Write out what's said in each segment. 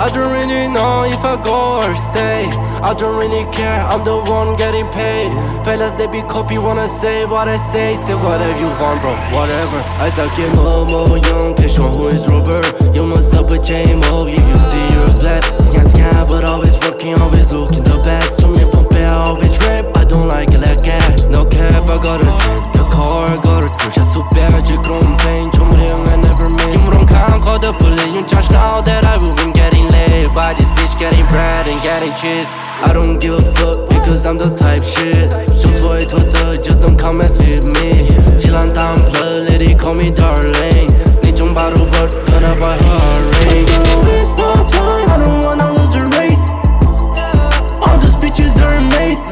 I don't really know if I go or stay. I don't really care, I'm the one getting paid. Fellas, they be copy, wanna say what I say. Say whatever you want, bro, whatever. I thought you more young, can't show who is Robert. You must up with J-Mo, if you see you're glad. Scan, but always working, always looking the best. So me pump it, I always rap, I don't like it like that. No cap, I got a drip, the car, I got a drip. Jag så bad, jag grön pain, chumri I never made. You don't can't call the police, you just know that I will be getting laid by this bitch, getting bread and getting cheese. I don't give a fuck because I'm the type shit. Just wait for the, just don't come mess with me. Chillin' down blood, lady call me darling. Need some bottle but gonna buy her ring. So waste no time, I don't wanna lose the race. All those bitches are amazed.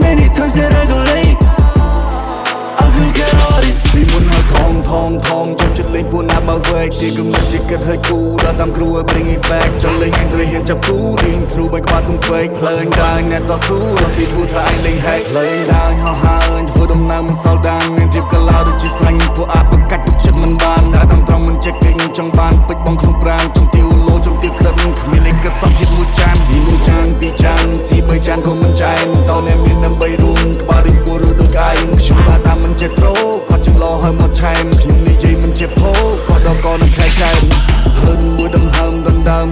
Many times that I go late, I forget all this. Vì muốn hỏi thong cho chút lên buồn áp bao vây thì cứ mất chỉ kết hơi cũ đã tạm crew bring it back cho lên anh rồi hiện chập cũ điên through bay qua tung quay lời anh đang nét to sú rồi thì thu thả anh lên hay lời anh đang ho ha anh vừa đông nam mình sau đang em tiếp cả lao được chỉ xanh của áp bằng cách một chất mình bàn đã tạm trong mình check in trong bàn bích bong không prang trong tiêu lô trong tiêu khất mình lên cái sắp thiết mũi chan tí chan si bay chan của mình trai mình tao em miền nam bay rung ba đi bùa rồi được ai chúng ta tam mình chết rô có chừng lo hơi một chai nhưng lý gì mình chết phố có đâu có能khai chai hơn mưa đâm hầm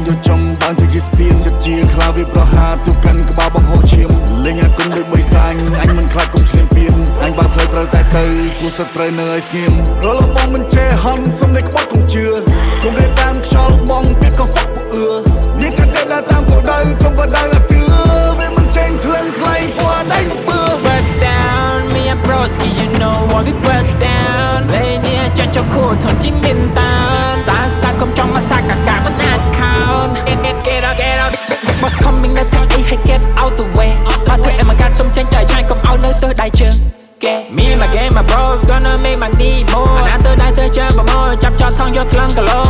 vô trong bán thì cái spin chất chia khla vì pro ha tu cần cái bao bằng hồ chiêm lên nhà cũng được bay xanh anh mình khai cùng chuyên biên anh bao phơi trời tại cây của sợi trời nơi nghiêm rồi là bong mình che hầm xong đây có cũng chưa cùng đây tam cho bong biết có phóc của ưa nhưng thật đây là tam của đây không có đây là chưa với mình trên thương clay qua đây một bữa Bust down, me and bros, cause you know what we bust down. Lấy nia cho cool, thuần chính miền Tam. Giá xa không trong mà xa cả bên account. Get out, big boss coming, let's go, hey, get out the way. Ba tụi em mà gạt sông trên trời trai cầm áo nơi tới đại trường. Me and my game, my bro, we gonna make money more. Anh tới đây tới chơi mà môi, chắp cho thong vô lăng cả lô.